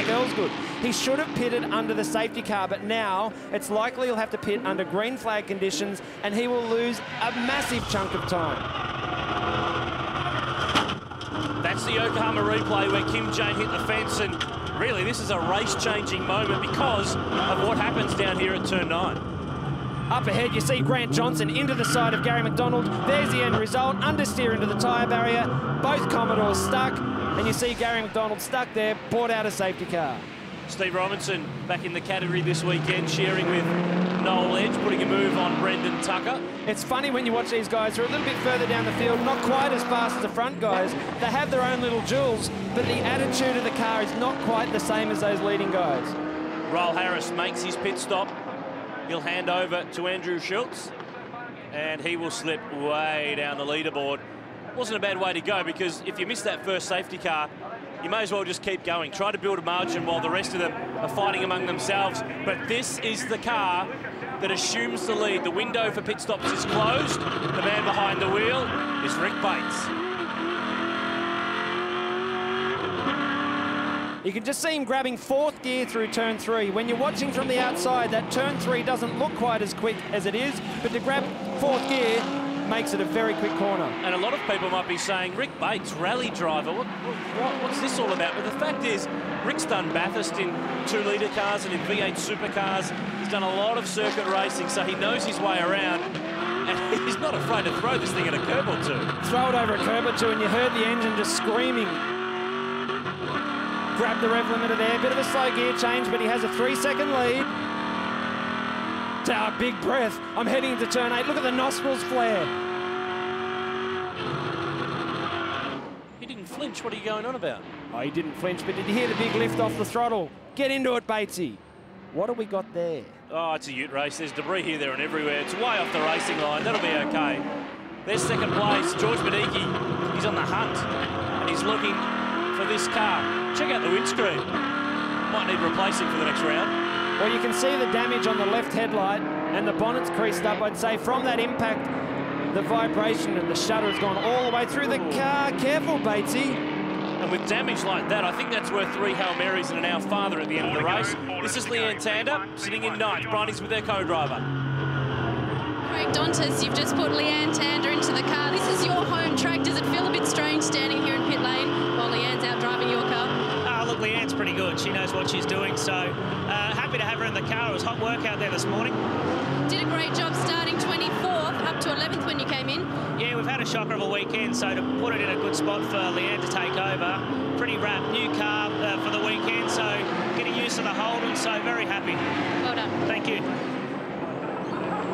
smells good. He should have pitted under the safety car, but now it's likely he'll have to pit under green flag conditions, and he will lose a massive chunk of time. That's the Yokohama replay where Kim Jane hit the fence, and really this is a race-changing moment because of what happens down here at turn 9. Up ahead, you see Grant Johnson into the side of Gary McDonald. There's the end result. Understeer into the tyre barrier. Both Commodores stuck. And you see Gary McDonald stuck there, brought out a safety car. Steve Robinson back in the category this weekend, sharing with Noel Edge, putting a move on Brendan Tucker. It's funny when you watch these guys who are a little bit further down the field, not quite as fast as the front guys. They have their own little jewels, but the attitude of the car is not quite the same as those leading guys. Roel Harris makes his pit stop. He'll hand over to Andrew Schultz, and he will slip way down the leaderboard. Wasn't a bad way to go, because if you miss that first safety car, you may as well just keep going. Try to build a margin while the rest of them are fighting among themselves. But this is the car that assumes the lead. The window for pit stops is closed. The man behind the wheel is Rick Bates. You can just see him grabbing fourth gear through turn 3. When you're watching from the outside, that turn 3 doesn't look quite as quick as it is, but to grab fourth gear makes it a very quick corner. And a lot of people might be saying, Rick Bates, rally driver, what's this all about? But the fact is, Rick's done Bathurst in 2-litre cars and in V8 supercars. He's done a lot of circuit racing, so he knows his way around. And he's not afraid to throw this thing at a curb or two. Throw it over a curb or two, and you heard the engine just screaming. Grab the rev limiter there, bit of a slow gear change, but he has a 3-second lead. A big breath. I'm heading into turn 8. Look at the nostrils flare. He didn't flinch. What are you going on about? Oh, he didn't flinch, but did you hear the big lift off the throttle? Get into it, Batesy. What have we got there? Oh, it's a ute race. There's debris here, there, and everywhere. It's way off the racing line. That'll be okay. There's second place. George Badiki, he's on the hunt, and he's looking for this car. Check out the windscreen. Might need replacing for the next round. Well, you can see the damage on the left headlight, and the bonnet's creased up. I'd say from that impact, the vibration and the shutter has gone all the way through the car. Careful, Batesy. And with damage like that, I think that's worth 3 Hail Marys and an hour farther at the end of the race. This is Leanne Tander, sitting in 9th. Bridie's with their co-driver. Craig Dontis, you've just put Leanne Tander into the car. This is your home track. Does it feel a bit strange standing here in pit lane while Leanne's out driving your car? Look, Leanne's pretty good. She knows what she's doing, so happy to have her in the car. It was hot work out there this morning. Did a great job starting 24th up to 11th when you came in. Yeah, we've had a shocker of a weekend, so to put it in a good spot for Leanne to take over. Pretty wrapped, new car for the weekend, so getting used to the Holden, so very happy. Well done. Thank you.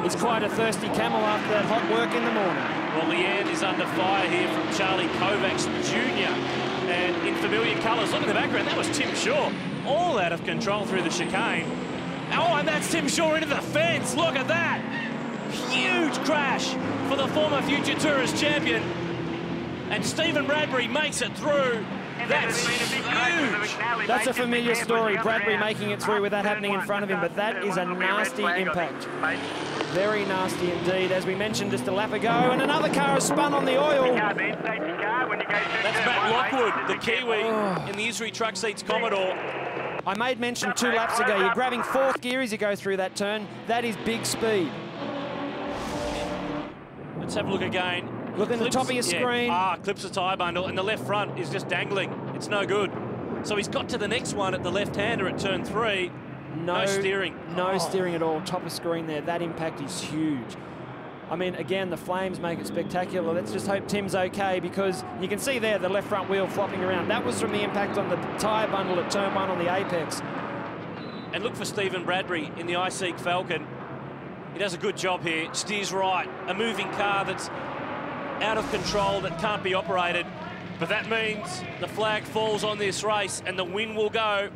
It's quite a thirsty camel after that hot work in the morning. Well, Leanne is under fire here from Charlie Kovacs Jr. And in familiar colours. Look at the background. That was Tim Shaw. All out of control through the chicane. Oh, and that's Tim Shaw into the fence. Look at that. Huge crash for the former future Tourist champion. And Stephen Bradbury makes it through. That's huge. That's a familiar story, Bradbury making it through with that happening in front of him, but that is a nasty impact. Very nasty indeed, as we mentioned just a lap ago, and another car has spun on the oil. That's Matt Lockwood, the Kiwi in the Isri Truck Seats Commodore. I made mention 2 laps ago, you're grabbing fourth gear as you go through that turn. That is big speed. Let's have a look again. Look in the top of your screen. Clips a tyre bundle, and the left front is just dangling. It's no good. So he's got to the next one at the left-hander at turn 3. No steering. No steering at all. Top of screen there. That impact is huge. I mean, again, the flames make it spectacular. Let's just hope Tim's okay, because you can see there the left front wheel flopping around. That was from the impact on the tyre bundle at turn 1 on the apex. And look for Stephen Bradbury in the iSeek Falcon. He does a good job here. Steers right. A moving car that's out of control, that can't be operated. But that means the flag falls on this race, and the win will go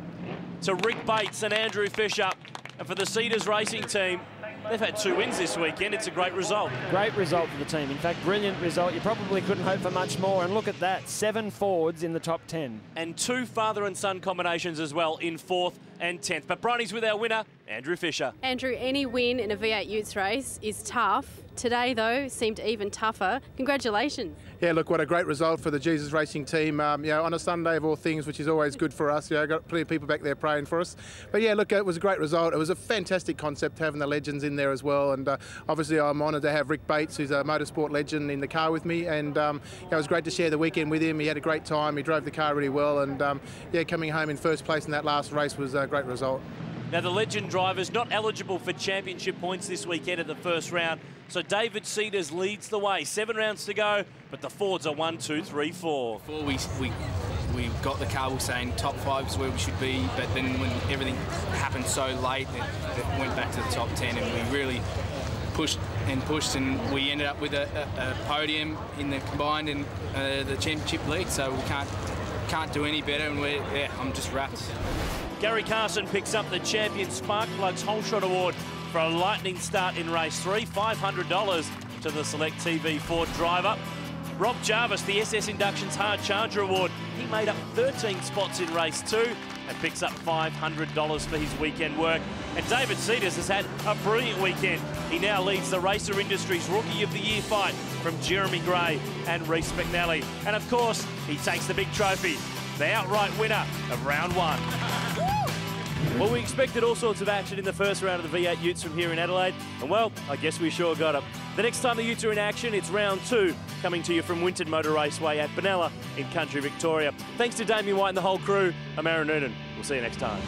to Rick Bates and Andrew Fisher. And for the Cedars Racing team, they've had 2 wins this weekend. It's a great result. Great result for the team. In fact, brilliant result. You probably couldn't hope for much more. And look at that, 7 Fords in the top 10. And 2 father and son combinations as well in 4th and 10th. But Bronny's with our winner, Andrew Fisher. Andrew, any win in a V8 Utes race is tough. Today, though, seemed even tougher. Congratulations. Yeah, look, what a great result for the Jesus Racing team. On a Sunday of all things, which is always good for us. Got plenty of people back there praying for us. But yeah, look, it was a great result. It was a fantastic concept having the legends in there as well. And obviously, I'm honoured to have Rick Bates, who's a motorsport legend, in the car with me. And it was great to share the weekend with him. He had a great time. He drove the car really well. And coming home in first place in that last race was a great result. Now, the legend driver's not eligible for championship points this weekend at the first round, so David Cedars leads the way. 7 rounds to go, but the Fords are 1, 2, 3, 4. Before we got the car, we were saying top 5 is where we should be, but then when everything happened so late, it went back to the top 10, and we really pushed, and we ended up with a podium in the combined and the championship league, so we can't do any better, and I'm just wrapped. Gary Carson picks up the Champion Spark Plugs Whole Shot Award for a lightning start in race 3, $500 to the Select TV Ford driver. Rob Jarvis, the SS Inductions Hard Charger Award, he made up 13 spots in race 2 and picks up $500 for his weekend work. And David Cedars has had a brilliant weekend. He now leads the Racer Industries Rookie of the Year fight from Jeremy Gray and Reece McNally. And of course, he takes the big trophy, the outright winner of round 1. Well, we expected all sorts of action in the first round of the V8 Utes from here in Adelaide, and well, I guess we sure got it. The next time the Utes are in action, it's round 2, coming to you from Winton Motor Raceway at Benalla in country Victoria. Thanks to Damien White and the whole crew, I'm Aaron Noonan. We'll see you next time.